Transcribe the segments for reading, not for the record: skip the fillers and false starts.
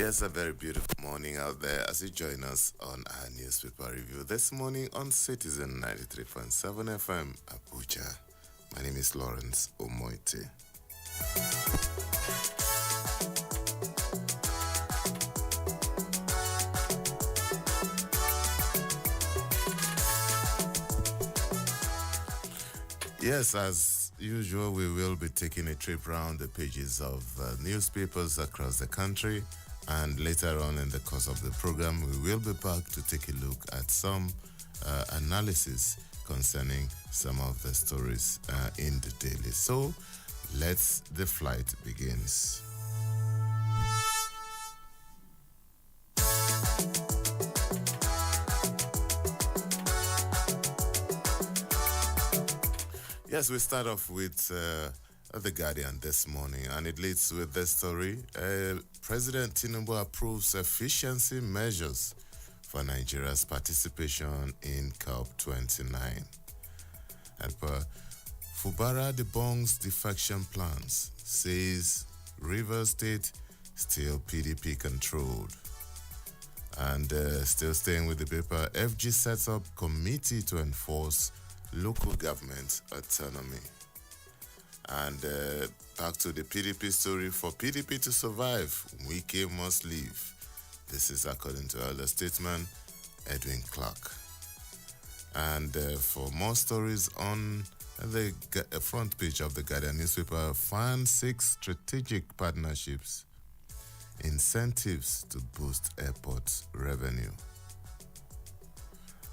Yes, a very beautiful morning out there as you join us on our newspaper review this morning on Citizen 93.7 FM, Abuja. My name is Lawrence Omoite. Yes, as usual, we will be taking a trip around the pages of newspapers across the country. And later on in the course of the program, we will be back to take a look at some analysis concerning some of the stories in the daily. So, the flight begins. Yes, we start off with The Guardian this morning, and it leads with this story. President Tinubu approves efficiency measures for Nigeria's participation in COP29. And Fubara debunks defection plans, says Rivers State still PDP controlled. And still staying with the paper, FG sets up committee to enforce local government autonomy. And back to the PDP story. For PDP to survive, Wike must leave. This is according to elder statesman Edwin Clark. And for more stories on the front page of the Guardian newspaper, find 6 strategic partnerships, incentives to boost airport revenue.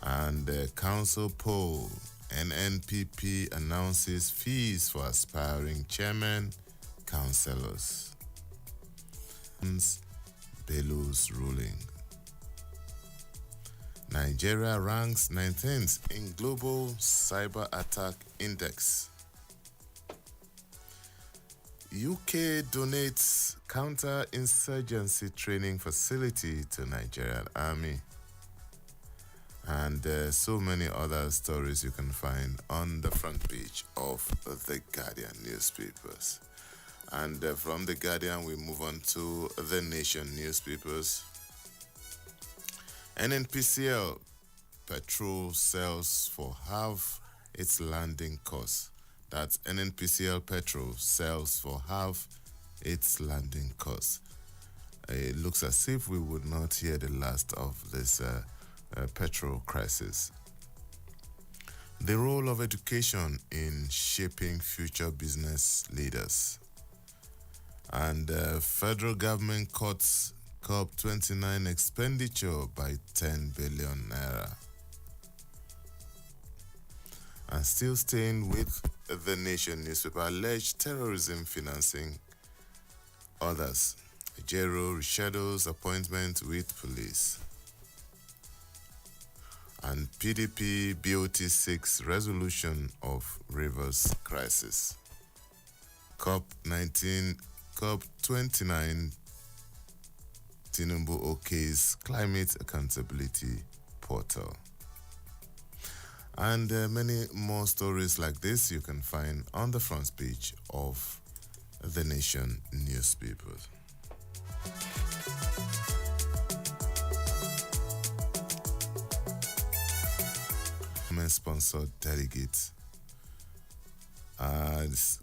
And council poll, NNPP announces fees for aspiring chairmen, councillors. Bellows ruling. Nigeria ranks 19th in Global Cyber Attack Index. UK donates counter-insurgency training facility to Nigerian Army. And so many other stories you can find on the front page of the Guardian newspapers. And from the Guardian, we move on to the Nation newspapers. NNPCL petrol sells for half its landing cost. That's NNPCL petrol sells for half its landing cost. It looks as if we would not hear the last of this petrol crisis. The role of education in shaping future business leaders. And federal government cuts COP29 expenditure by 10 billion naira. And still staying with the Nation newspaper, alleged terrorism financing others. Jero reshadows appointment with police. And PDP BOT 6 resolution of Rivers crisis. COP29 Tinubu OK's climate accountability portal. And many more stories like this you can find on the front page of the Nation newspapers. Sponsored delegates.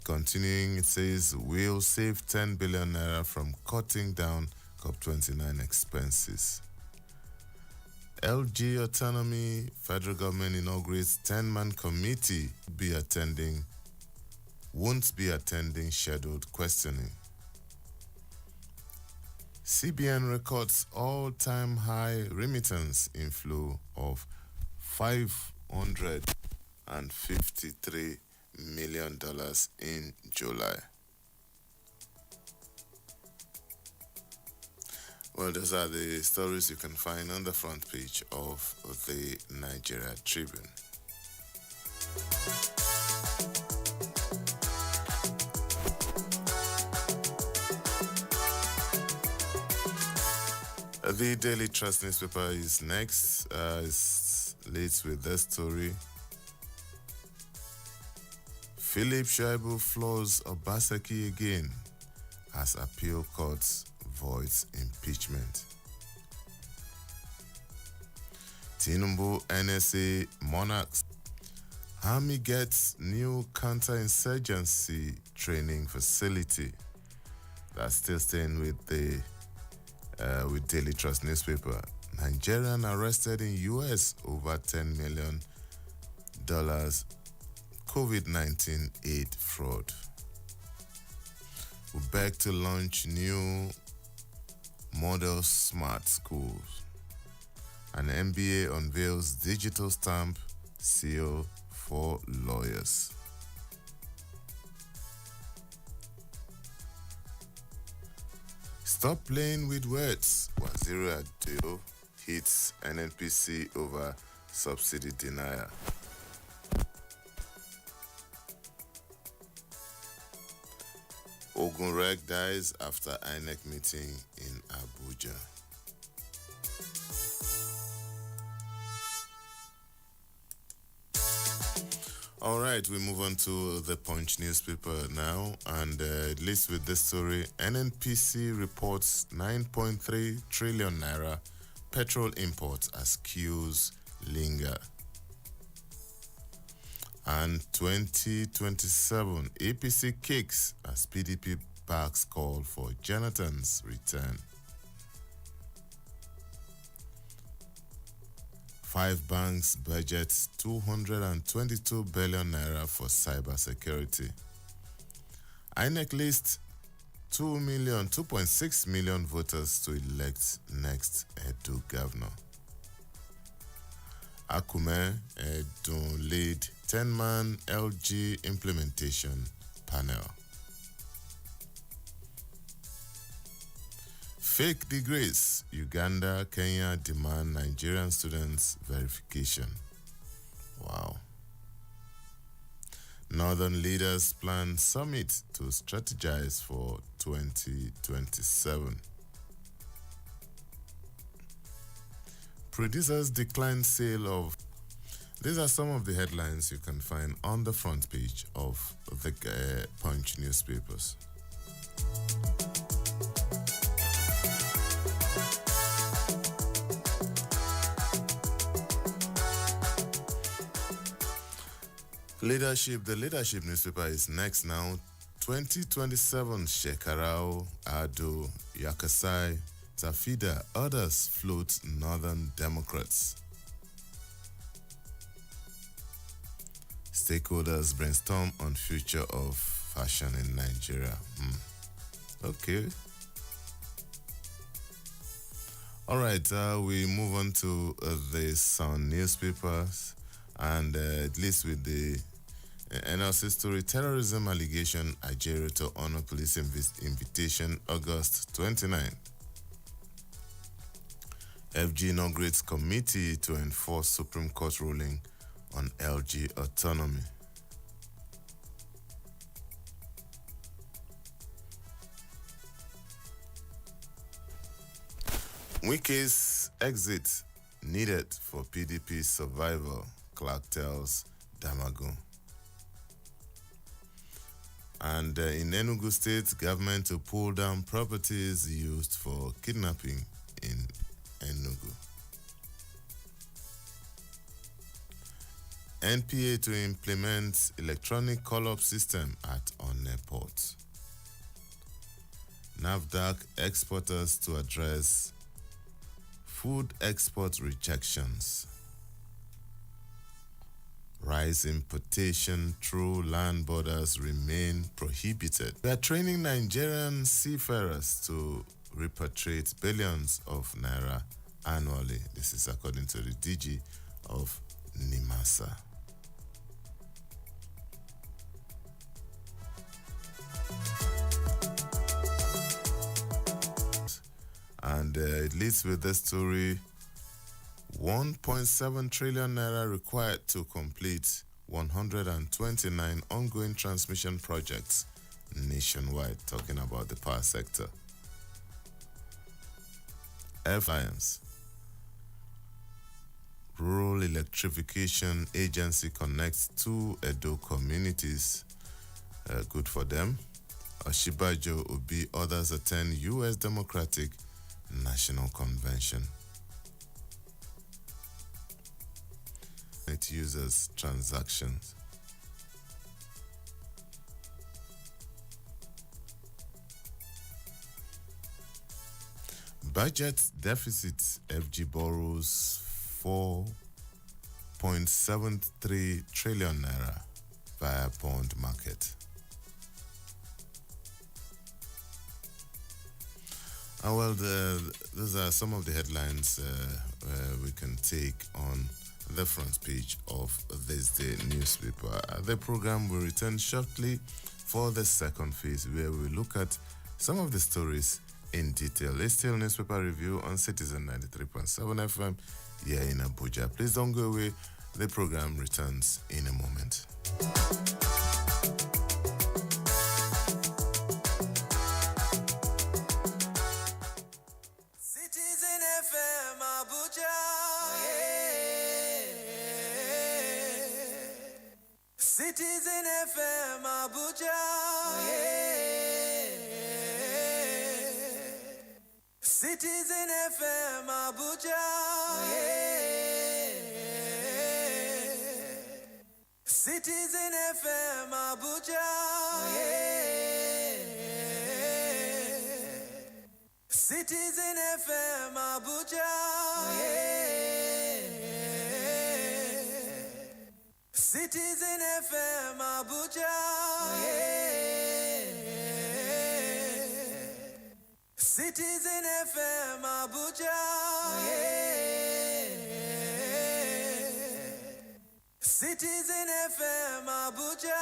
Continuing, it says we'll save 10 billion naira from cutting down COP29 expenses. LG autonomy, federal government inaugurates 10-man committee won't be attending scheduled questioning. CBN records all-time high remittance inflow of $553 million in July. Well, those are the stories you can find on the front page of the Nigeria Tribune. The Daily Trust newspaper is next. Leads with this story. Philip Shaibu floors Obaseki again as appeal courts voids impeachment. Tinubu NSA monarchs. Army gets new counter-insurgency training facility. That's still staying with the Daily Trust newspaper. Nigerian arrested in US over $10 million COVID-19 aid fraud. We beg to launch new model smart schools. An MBA unveils digital stamp seal for lawyers. Stop playing with words. Waziri Adio hits NNPC over subsidy denial. Ogunreg dies after INEC meeting in Abuja. All right, we move on to the Punch newspaper now, and at least with this story, NNPC reports 9.3 trillion naira petrol imports as queues linger. And 2027 APC kicks as PDP backs call for Jonathan's return. 5 banks budget 222 billion naira for cybersecurity. INEC lists 2.6 million voters to elect next Edo governor. Akume Edun lead 10-man LG implementation panel. Fake degrees. Uganda, Kenya demand Nigerian students verification. Wow. Northern leaders plan summit to strategize for 2027. Producers decline sale of. These are some of the headlines you can find on the front page of the Punch newspapers. The leadership newspaper is next now. 2027 Shekarau, Ado, Yakasai, Tafida, others float Northern Democrats. Stakeholders brainstorm on future of fashion in Nigeria. Okay. All right, we move on to the Sun newspapers, and at least with the NLC story, terrorism allegation, Nigeria to honor police invitation, August 29. FG inaugurates committee to enforce Supreme Court ruling on LG autonomy. Wike's exit needed for PDP survival, Clark tells Damagun. And in Enugu State, government to pull down properties used for kidnapping in Enugu. NPA to implement electronic call-up system at Onne Port. NAFDAC exporters to address food export rejections. Rice importation through land borders remain prohibited. We are training Nigerian seafarers to repatriate billions of naira annually. This is according to the DG of NIMASA. And it leads with this story. 1.7 trillion naira required to complete 129 ongoing transmission projects nationwide, talking about the power sector. Alliance. Rural Electrification Agency connects 2 Edo communities. Good for them. Oshibajo Obi others attend U.S. Democratic National Convention. It uses transactions. Budget deficit, FG borrows 4.73 trillion naira via bond market. Well, those are some of the headlines we can take on the front page of this day newspaper. The program will return shortly for the second phase, where we look at some of the stories in detail. It's still newspaper review on Citizen 93.7 FM here in Abuja. Please don't go away. The program returns in a moment. Citizen FM Abuja. Citizen FM Abuja. Citizen FM Abuja. Citizen FM Abuja. Citizen FM Abuja. Citizen FM Abuja. Citizen FM Abuja. Citizen FM Abuja.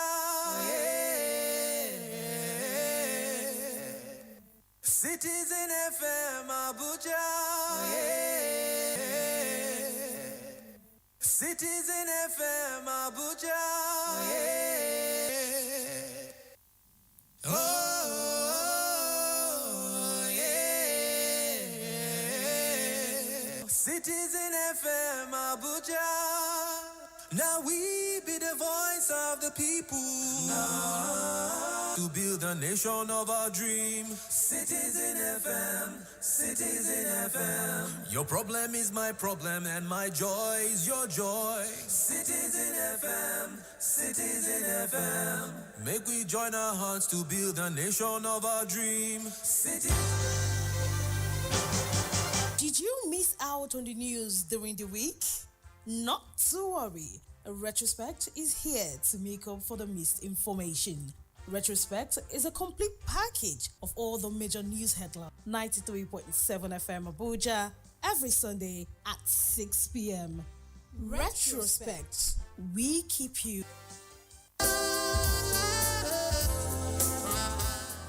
Citizen FM Abuja. Citizen FM Abuja. Citizen FM Abuja. Now we be the voice of the people. To build a nation of our dream. Citizen FM, Citizen FM. Your problem is my problem and my joy is your joy. Citizen FM, Citizen FM. Make we join our hearts to build a nation of our dream. Did you miss out on the news during the week? Not to worry. Retrospect is here to make up for the missed information. Retrospect is a complete package of all the major news headlines. 93.7 FM Abuja, every Sunday at 6 p.m. Retrospect. We keep you.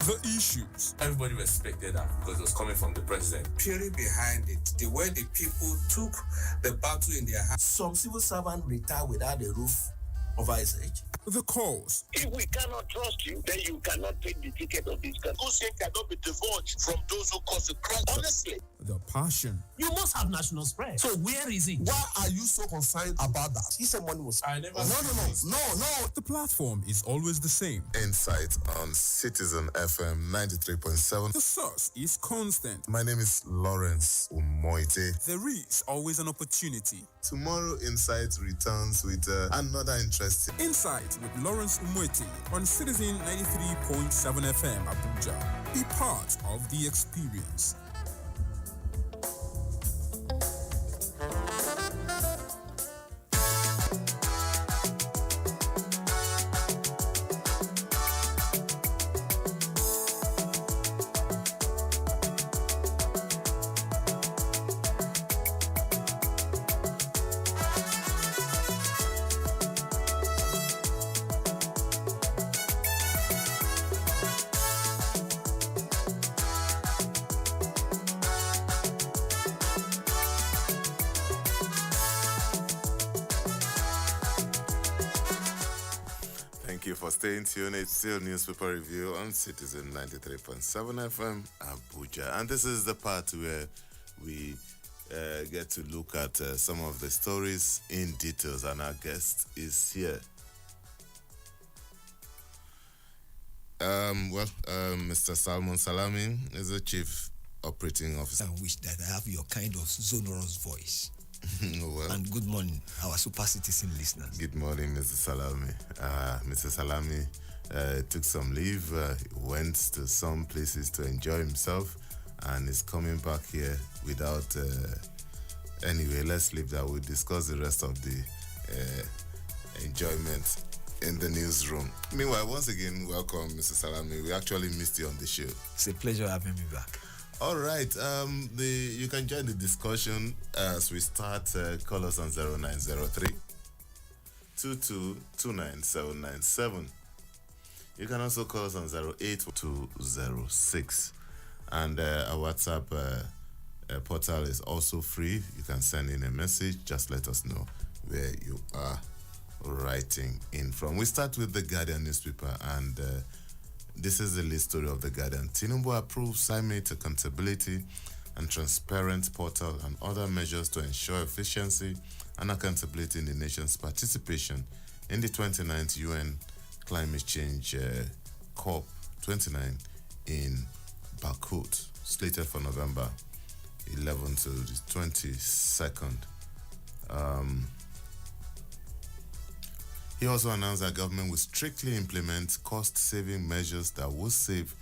The issues. Everybody respected that because it was coming from the president. Theory behind it, the way the people took the battle in their hands. Some civil servant retire without a roof over his head. The cause. If we cannot trust you, then you cannot take the ticket of this country. Hussein cannot be divulged from those who cause the crisis. Honestly. The passion. You must have national spread. So where is it? Why are you so concerned about that? He said money was. I never. No. The platform is always the same. Insight on Citizen FM 93.7. The source is constant. My name is Lawrence Umoite. There is always an opportunity. Tomorrow, Insight returns with another interesting. Insight with Lawrence Umweti on Citizen 93.7 FM Abuja. Be part of the experience. Thank you for staying tuned. It's still newspaper review on Citizen 93.7 FM Abuja. And this is the part where we get to look at some of the stories in details, and our guest is here. Mr. Salmon Salami is the Chief Operating Officer. I wish that I have your kind of sonorous voice. Well, and good morning, our super citizen listeners. good morning, Mr. Salami. Mr. Salami took some leave, went to some places to enjoy himself, and is coming back here without. Anyway, let's leave that. We'll discuss the rest of the enjoyment in the newsroom. Meanwhile, once again, welcome, Mr. Salami. We actually missed you on the show. It's a pleasure having me back. All right. You can join the discussion as we start. Call us on 0903 2229797. You can also call us on 08206. And our WhatsApp portal is also free. You can send in a message. Just let us know where you are writing in from. We start with the Guardian newspaper, and this is the lead story of the Guardian. Tinubu approves climate accountability and transparent portal and other measures to ensure efficiency and accountability in the nation's participation in the 29th UN Climate Change COP 29 in Baku, slated for November 11 to the 22nd. He also announced that government will strictly implement cost-saving measures that will save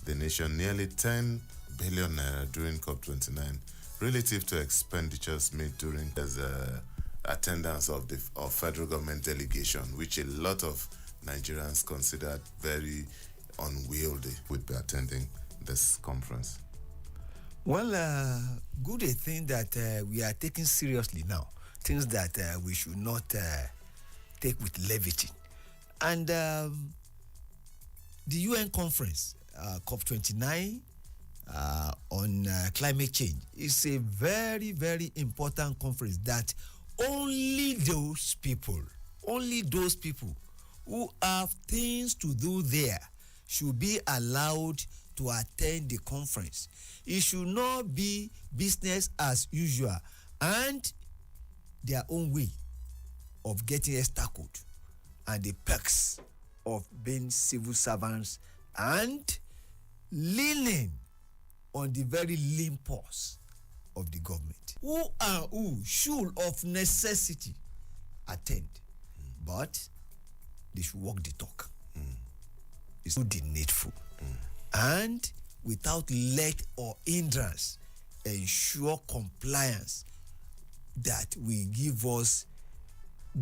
the nation nearly 10 billion naira during COP29, relative to expenditures made during the attendance of federal government delegation, which a lot of Nigerians considered very unwieldy, would be attending this conference. Well, good a thing that we are taking seriously now. Things that we should not take with levity. And the UN conference, COP29, on climate change, is a very, very important conference that only those people who have things to do there should be allowed to attend the conference. It should not be business as usual and their own way of getting established and the perks of being civil servants and leaning on the very lean purse of the government. Who and who should of necessity attend, but they should walk the talk. It's not the needful. And without let or hindrance, ensure compliance that will give us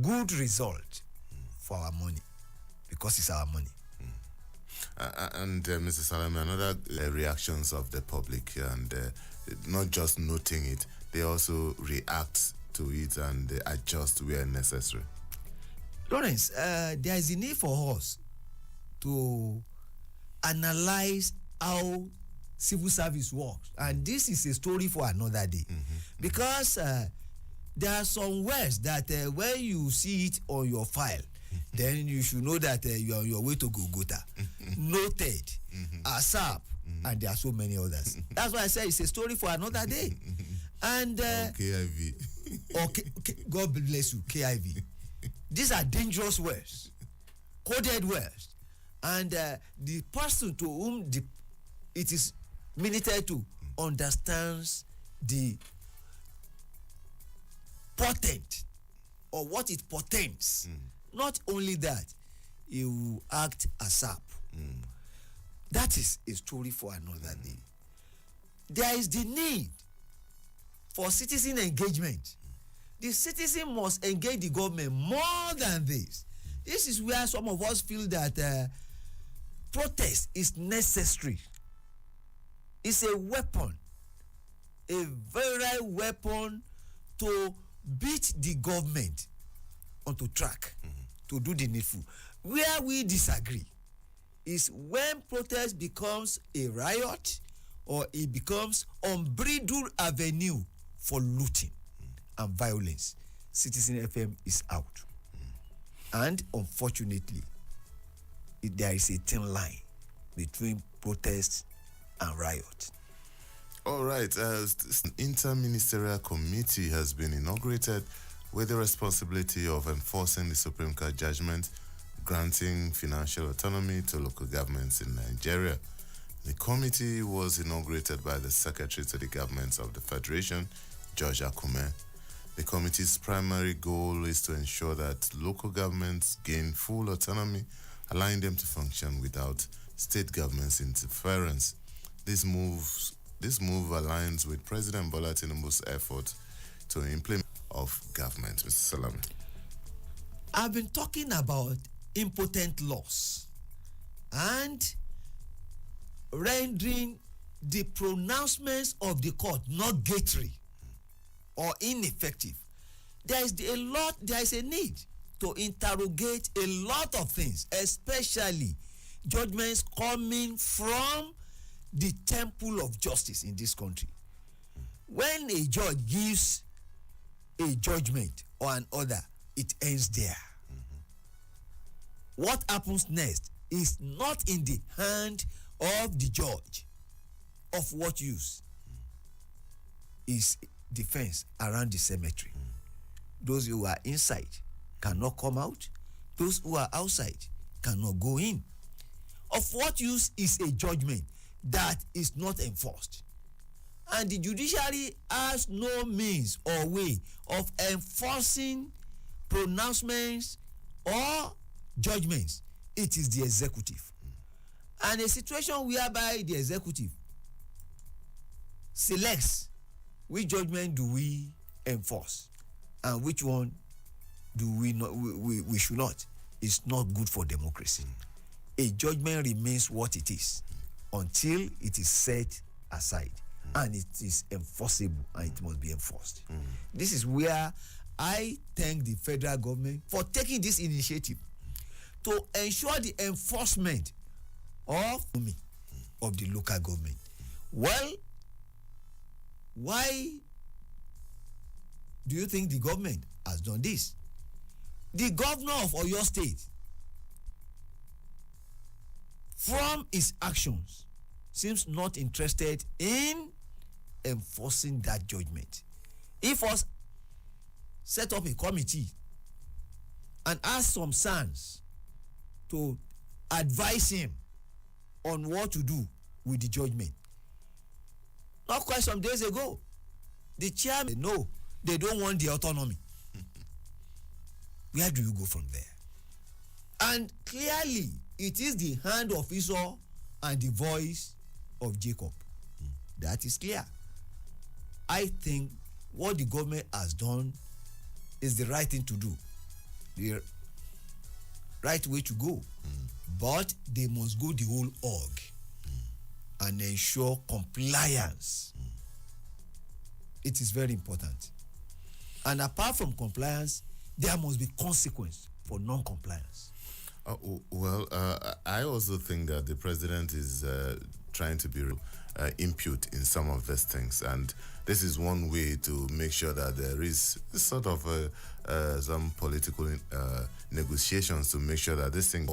good result for our money, because it's our money. And Mr. Salami, another reactions of the public, and not just noting it, they also react to it and they adjust where necessary. Lawrence, there is a need for us to analyze how civil service works, and this is a story for another day. Because there are some words that when you see it on your file, then you should know that you are on your way to Golgotha. Noted, ASAP, and there are so many others. That's why I say it's a story for another day. And KIV. Okay, God bless you, KIV. These are dangerous words, coded words, and the person to whom it is minister to understands the portent or what it portends. Not only that, he will act ASAP. That is a story for another day. There is the need for citizen engagement. The citizen must engage the government more than this. This is where some of us feel that protest is necessary. It's a weapon, a very weapon to beat the government onto track, to do the needful. Where we disagree is when protest becomes a riot or it becomes unbridled avenue for looting and violence. Citizen FM is out. And unfortunately, there is a thin line between protest and riot. All right. An interministerial committee has been inaugurated with the responsibility of enforcing the Supreme Court judgment granting financial autonomy to local governments in Nigeria. The committee was inaugurated by the Secretary to the Government of the Federation, George Akume. The committee's primary goal is to ensure that local governments gain full autonomy, allowing them to function without state governments' interference. This move aligns with President Bola Tinubu's effort to implement of government. Mr. Salami. I've been talking about impotent laws and rendering the pronouncements of the court nugatory or ineffective. There is a need to interrogate a lot of things, especially judgments coming from the temple of justice in this country. When a judge gives a judgment or an order, it ends there. What happens next is not in the hand of the judge. Of what use is the fence around the cemetery? Those who are inside cannot come out. Those who are outside cannot go in. Of what use is a judgment that is not enforced? And the judiciary has no means or way of enforcing pronouncements or judgments. It is the executive. And a situation whereby the executive selects which judgment do we enforce and which one do we not, we should not, is not good for democracy. A judgment remains what it is until it is set aside and it is enforceable and it must be enforced. This is where I thank the federal government for taking this initiative to ensure the enforcement of the local government. Well, why do you think the government has done this? The governor of Oyo State, from his actions, seems not interested in enforcing that judgment. He first set up a committee and asked some sons to advise him on what to do with the judgment. Not quite some days ago, the chairman, no, they don't want the autonomy. Where do you go from there? And clearly, it is the hand of Esau and the voice of Jacob. That is clear. I think what the government has done is the right thing to do, the right way to go. But they must go the whole org and ensure compliance. It is very important. And apart from compliance, there must be consequence for non-compliance. I also think that the president is trying to be impute in some of these things, and this is one way to make sure that there is sort of some political negotiations to make sure that this thing,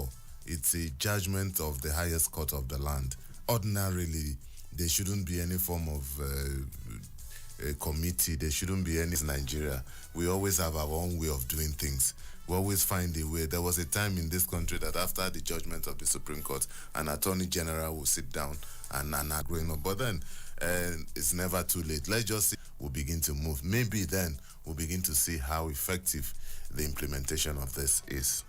it's a judgment of the highest court of the land. Ordinarily, there shouldn't be any form of a committee. There shouldn't be any. Nigeria, we always have our own way of doing things. We always find a way. There was a time in this country that after the judgment of the Supreme Court, an attorney general will sit down and agree. But then it's never too late. Let's just see. We'll begin to move. Maybe then we'll begin to see how effective the implementation of this is.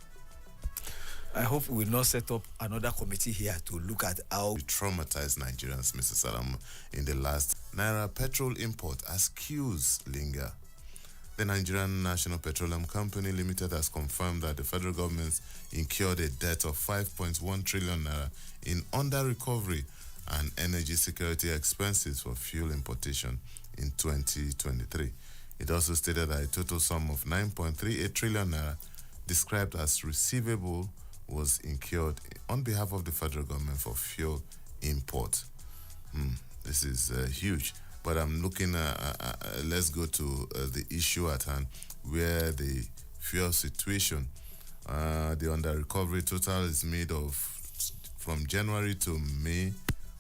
I hope we will not set up another committee here to look at how we traumatized Nigerians, Mr. Salam, in the last. Naira petrol import as queues linger. The Nigerian National Petroleum Company Limited has confirmed that the federal government incurred a debt of 5.1 trillion naira in under-recovery and energy security expenses for fuel importation in 2023. It also stated that a total sum of 9.38 trillion naira described as receivable was incurred on behalf of the federal government for fuel import. This is huge. But I'm looking at, let's go to the issue at hand, where the fuel situation, the under-recovery total is made of, from January to May,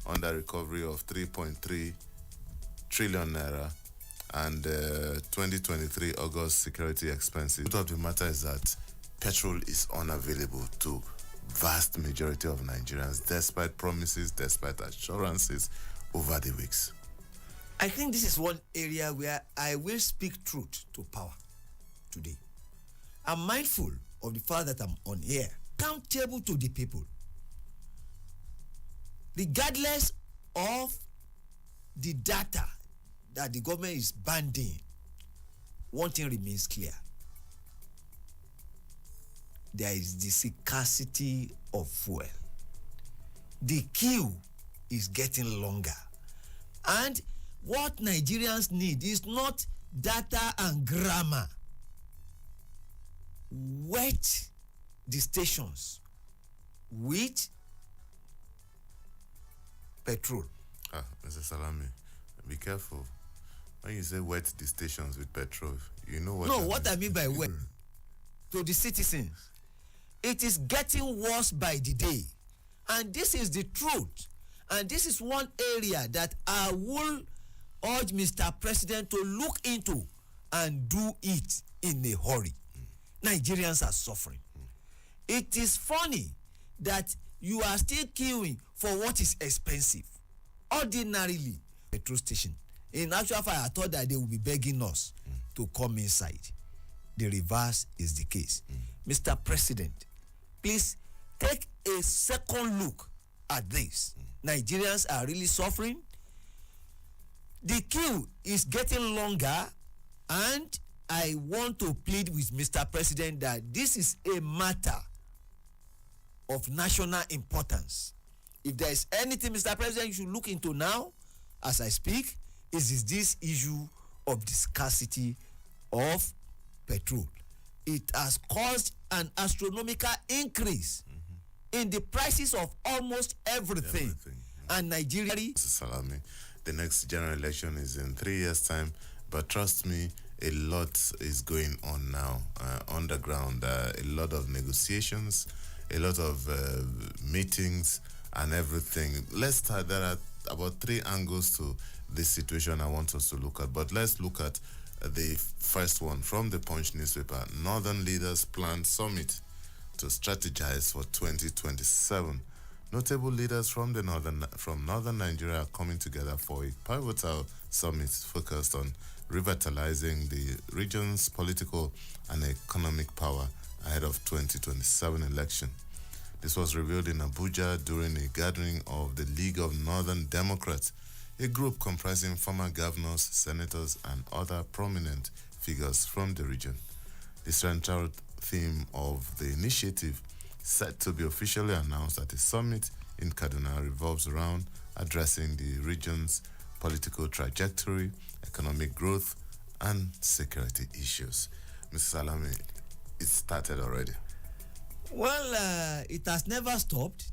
under-recovery of 3.3 trillion naira, and 2023 August security expenses. The truth of the matter is that petrol is unavailable to vast majority of Nigerians, despite promises, despite assurances over the weeks. I think this is one area where I will speak truth to power today. I'm mindful of the fact that I'm on air, accountable to the people. Regardless of the data that the government is banding, one thing remains clear. There is the scarcity of fuel. The queue is getting longer. And what Nigerians need is not data and grammar. Wet the stations with petrol. Mr. Salami, be careful. When you say wet the stations with petrol, you know what... No, what I mean by wet, to the citizens, it is getting worse by the day. And this is the truth. And this is one area that I will urge Mr. President to look into and do it in a hurry. Nigerians are suffering. It is funny that you are still queuing for what is expensive. Ordinarily, petrol station. In actual fact, I thought that they would be begging us to come inside. The reverse is the case. Mr. President, please take a second look at this. Nigerians are really suffering. The queue is getting longer, and I want to plead with Mr. President that this is a matter of national importance. If there is anything, Mr. President, you should look into now, as I speak, is this issue of the scarcity of petrol. It has caused an astronomical increase in the prices of almost everything. And Nigeria... Salami, the next general election is in 3 years' time, but trust me, a lot is going on now underground. A lot of negotiations, a lot of meetings and everything. Let's start. There are about 3 angles to this situation I want us to look at, but let's look at the first one from the Punch newspaper. Northern leaders plan summit to strategize for 2027. Notable leaders from northern Nigeria are coming together for a pivotal summit focused on revitalizing the region's political and economic power ahead of 2027 election. This was revealed in Abuja during a gathering of the League of Northern Democrats, a group comprising former governors, senators, and other prominent figures from the region. The central theme of the initiative, set to be officially announced at a summit in Kaduna, revolves around addressing the region's political trajectory, economic growth, and security issues. Mr. Salami, it started already. Well, it has never stopped.